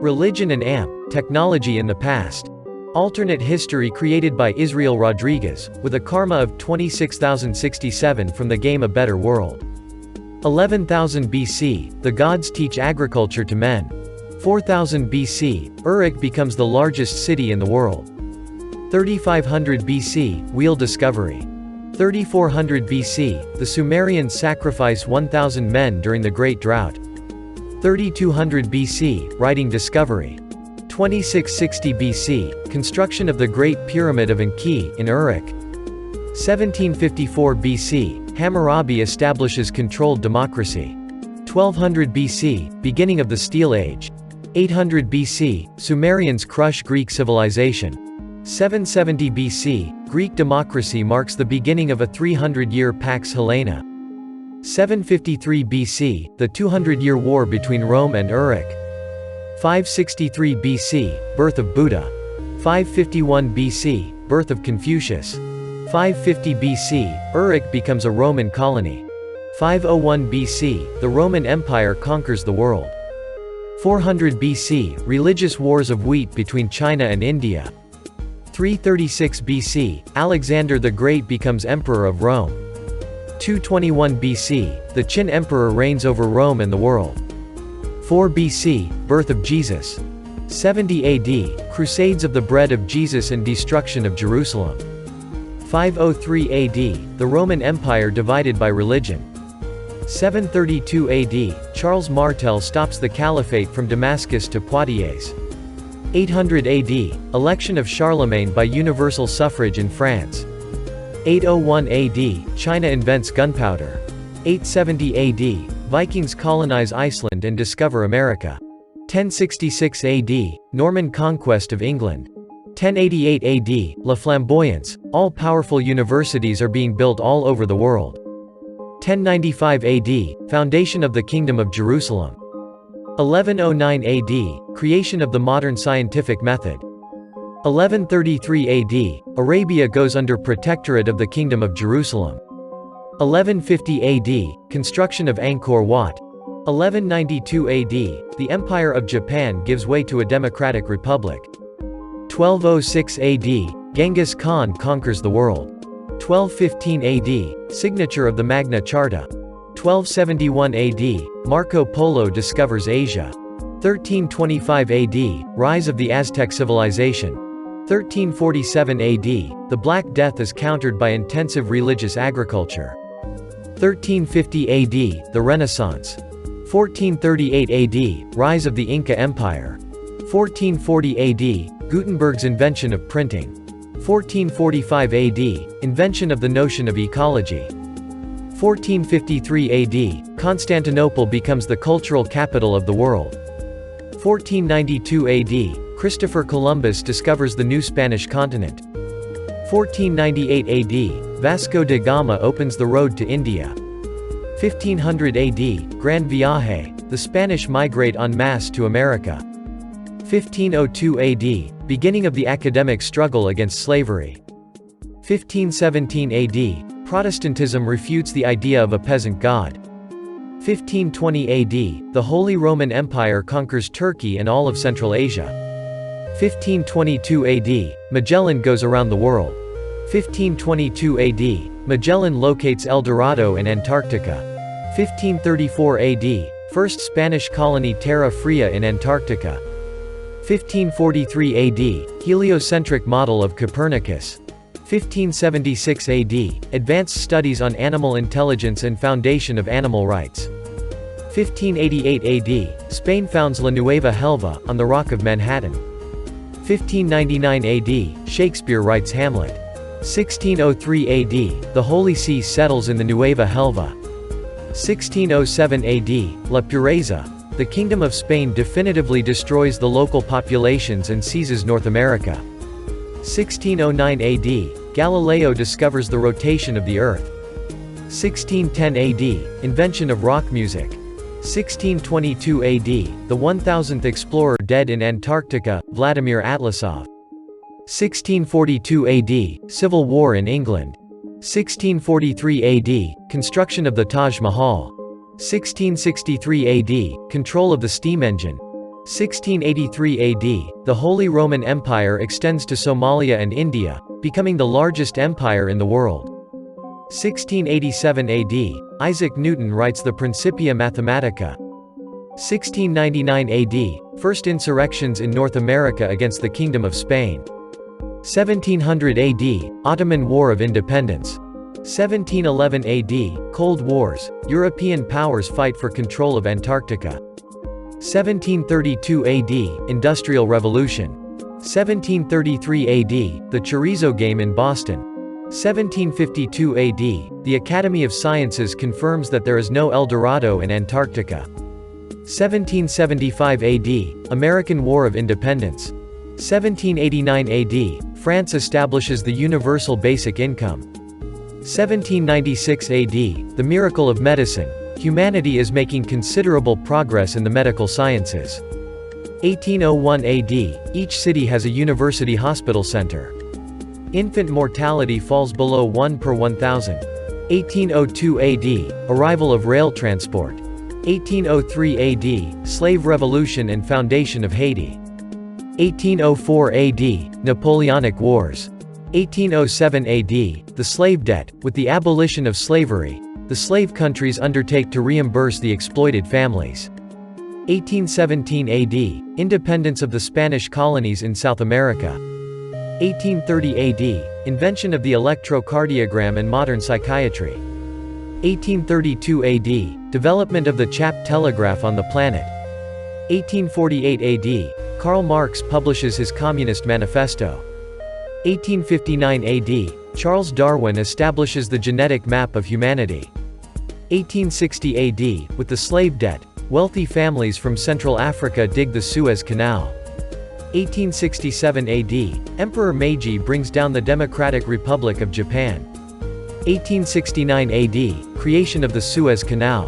Religion and AMP, Technology in the Past. Alternate history created by Israel Rodriguez, with a karma of 26,067 from the game A Better World. 11,000 BC, the gods teach agriculture to men. 4,000 BC, Uruk becomes the largest city in the world. 3,500 BC, wheel discovery. 3,400 BC, the Sumerians sacrifice 1,000 men during the Great Drought. 3,200 BC, writing discovery. 2660 BC, construction of the Great Pyramid of Enki in Uruk. 1754 BC, Hammurabi establishes controlled democracy. 1200 BC, beginning of the Steel Age. 800 BC, Sumerians crush Greek civilization. 770 BC, Greek democracy marks the beginning of a 300-year Pax Helena. 753 BC, the 200-year war between Rome and Uruk. 563 BC, birth of Buddha. 551 BC, birth of Confucius. 550 BC, Uruk becomes a Roman colony. 501 BC, the Roman Empire conquers the world. 400 BC, religious wars of wheat between China and India. 336 BC, Alexander the Great becomes Emperor of Rome. 221 BC, the Qin Emperor reigns over Rome and the world. 4 BC, birth of Jesus. 70 AD, Crusades of the Bread of Jesus and destruction of Jerusalem. 503 AD, the Roman Empire divided by religion. 732 AD, Charles Martel stops the Caliphate from Damascus to Poitiers. 800 AD, election of Charlemagne by universal suffrage in France. 801 AD, China invents gunpowder. 870 AD, Vikings colonize Iceland and discover America. 1066 AD, Norman conquest of England. 1088 AD, La Flamboyance, all-powerful universities are being built all over the world. 1095 AD, foundation of the Kingdom of Jerusalem. 1109 AD, creation of the modern scientific method. 1133 AD, Arabia goes under protectorate of the Kingdom of Jerusalem. 1150 AD, construction of Angkor Wat. 1192 AD, the Empire of Japan gives way to a democratic republic. 1206 AD, Genghis Khan conquers the world. 1215 AD, signature of the Magna Charta. 1271 AD, Marco Polo discovers Asia. 1325 AD, rise of the Aztec civilization. 1347 AD, the Black Death is countered by intensive religious agriculture. 1350 AD, the Renaissance. 1438 AD, rise of the Inca Empire. 1440 AD, Gutenberg's invention of printing. 1445 AD, invention of the notion of ecology. 1453 AD, Constantinople becomes the cultural capital of the world. 1492 AD, Christopher Columbus discovers the new Spanish continent. 1498 AD, Vasco da Gama opens the road to India. 1500 AD, Grand Viaje, the Spanish migrate en masse to America. 1502 AD, beginning of the academic struggle against slavery. 1517 AD, Protestantism refutes the idea of a peasant god. 1520 AD, the Holy Roman Empire conquers Turkey and all of Central Asia. 1522 AD, Magellan goes around the world. 1522 AD, Magellan locates El Dorado and Antarctica. 1534 AD, first Spanish colony Terra Fria in Antarctica. 1543 AD, heliocentric model of Copernicus. 1576 AD, advanced studies on animal intelligence and foundation of animal rights. 1588 AD, Spain founds La Nueva Helva, on the Rock of Manhattan. 1599 AD, Shakespeare writes Hamlet. 1603 AD, the Holy See settles in the Nueva Helva. 1607 AD, La Pureza, the Kingdom of Spain definitively destroys the local populations and seizes North America. 1609 AD, Galileo discovers the rotation of the Earth. 1610 AD, invention of rock music. 1622 AD, the 1000th explorer dead in Antarctica, Vladimir Atlasov. 1642 AD, civil war in England. 1643 AD, construction of the Taj Mahal. 1663 AD, control of the steam engine. 1683 AD, the Holy Roman Empire extends to Somalia and India, becoming the largest empire in the world. 1687 AD, Isaac Newton writes the Principia Mathematica. 1699 AD, first insurrections in North America against the Kingdom of Spain. 1700 AD, Ottoman War of Independence. 1711 AD, Cold Wars, European powers fight for control of Antarctica. 1732 AD, Industrial Revolution. 1733 AD, the Chorizo Game in Boston. 1752 AD, the Academy of Sciences confirms that there is no El Dorado in Antarctica. 1775 AD, American War of Independence. 1789 AD, France establishes the universal basic income. 1796 AD, the miracle of medicine. Humanity is making considerable progress in the medical sciences. 1801 AD, each city has a university hospital center. Infant mortality falls below 1 per 1,000. 1802 AD, arrival of rail transport. 1803 AD, slave revolution and foundation of Haiti. 1804 AD, Napoleonic Wars. 1807 AD, the slave debt. With the abolition of slavery, the slave countries undertake to reimburse the exploited families. 1817 AD, independence of the Spanish colonies in South America. 1830 AD, invention of the electrocardiogram and modern psychiatry. 1832 AD, development of the Chappe telegraph on the planet. 1848 AD, Karl Marx publishes his Communist Manifesto. 1859 AD, Charles Darwin establishes the genetic map of humanity. 1860 AD, with the slave debt, wealthy families from Central Africa dig the Suez Canal. 1867 AD, Emperor Meiji brings down the Democratic Republic of Japan. 1869 AD, creation of the Suez Canal.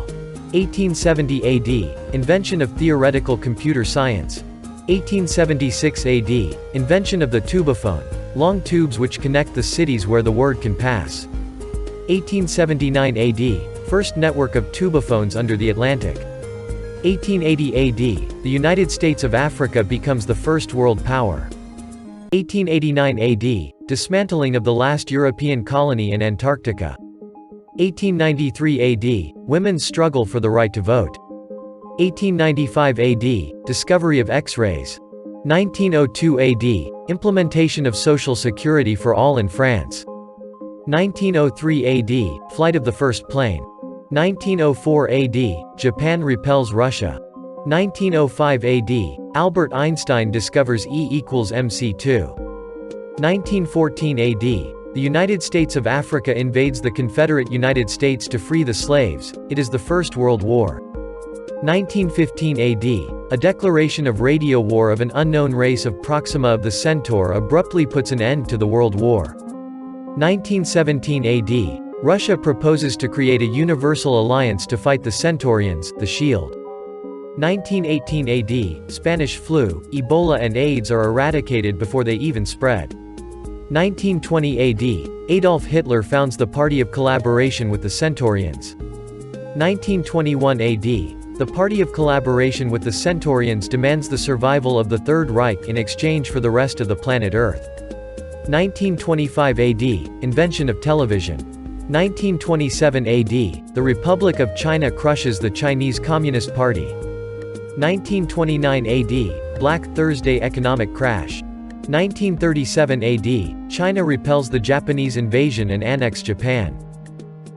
1870 AD, invention of theoretical computer science. 1876 AD, invention of the tubophone, long tubes which connect the cities where the word can pass. 1879 AD, first network of tubophones under the Atlantic. 1880 AD, the United States of Africa becomes the first world power. 1889 AD, dismantling of the last European colony in Antarctica. 1893 AD, women's struggle for the right to vote. 1895 AD, discovery of X-rays. 1902 AD, implementation of Social Security for all in France. 1903 AD, flight of the first plane. 1904 AD, Japan repels Russia. 1905 AD, Albert Einstein discovers E equals mc2. 1914 AD, the United States of Africa invades the Confederate United States to free the slaves. It is the First World War. 1915 AD, a declaration of radio war of an unknown race of Proxima of the Centaur abruptly puts an end to the World War. 1917 AD, Russia proposes to create a universal alliance to fight the Centaurians, the Shield. 1918 AD, Spanish flu, Ebola and AIDS are eradicated before they even spread. 1920 AD, Adolf Hitler founds the Party of Collaboration with the Centaurians. 1921 AD, the Party of Collaboration with the Centaurians demands the survival of the Third Reich in exchange for the rest of the planet Earth. 1925 AD, invention of television. 1927 AD, the Republic of China crushes the Chinese Communist Party. 1929 AD, Black Thursday economic crash. 1937 AD, China repels the Japanese invasion and annexes Japan.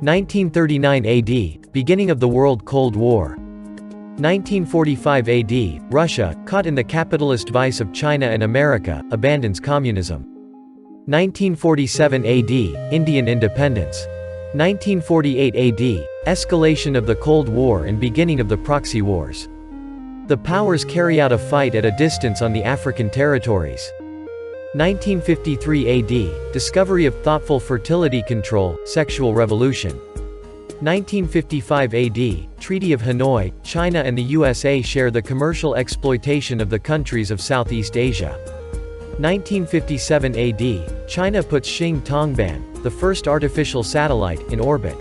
1939 AD, beginning of the World Cold War. 1945 AD, Russia, caught in the capitalist vice of China and America, abandons communism. 1947 AD, Indian independence. 1948 AD, escalation of the Cold War and beginning of the proxy wars. The powers carry out a fight at a distance on the African territories. 1953 AD, discovery of thoughtful fertility control, sexual revolution. 1955 AD, Treaty of Hanoi, China and the USA share the commercial exploitation of the countries of Southeast Asia. 1957 AD, China puts Xing Tongban, the first artificial satellite, in orbit.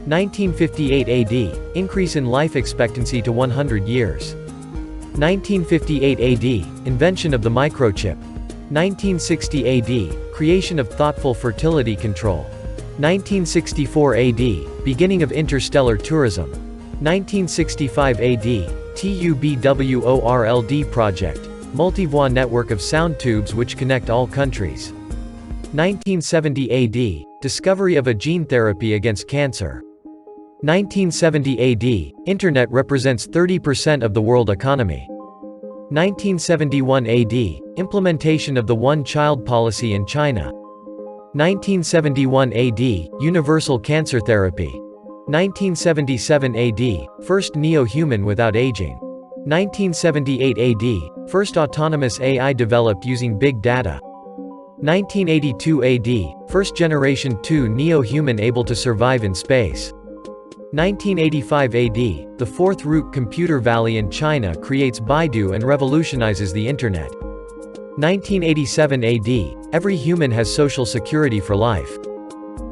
1958 AD, increase in life expectancy to 100 years. 1958 AD, invention of the microchip. 1960 AD, creation of thoughtful fertility control. 1964 AD, beginning of interstellar tourism. 1965 AD, TUBWORLD project, multivoie network of sound tubes which connect all countries. 1970 AD, discovery of a gene therapy against cancer. 1970 AD, Internet represents 30% of the world economy. 1971 AD, implementation of the one-child policy in China. 1971 AD, universal cancer therapy. 1977 AD, first neo-human without aging. 1978 AD, first autonomous AI developed using big data. 1982 AD, first generation 2 neo-human able to survive in space. 1985 AD, the fourth root computer valley in China creates Baidu and revolutionizes the Internet. 1987 AD, every human has social security for life.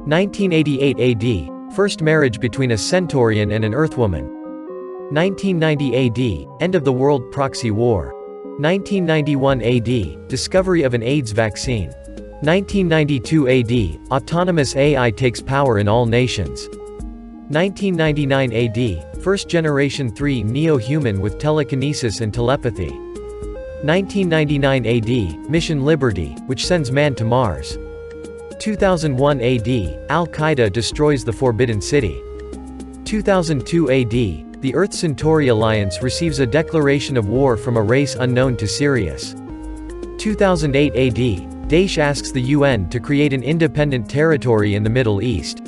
1988 AD, first marriage between a centaurian and an earthwoman. 1990 AD, end of the world proxy war. 1991 AD, discovery of an AIDS vaccine. 1992 AD, autonomous AI takes power in all nations. 1999 AD, first generation 3 neo-human with telekinesis and telepathy. 1999 AD, Mission Liberty, which sends man to Mars. 2001 AD, Al-Qaeda destroys the Forbidden City. 2002 AD, the Earth Centauri Alliance receives a declaration of war from a race unknown to Sirius. 2008 AD, Daesh asks the UN to create an independent territory in the Middle East.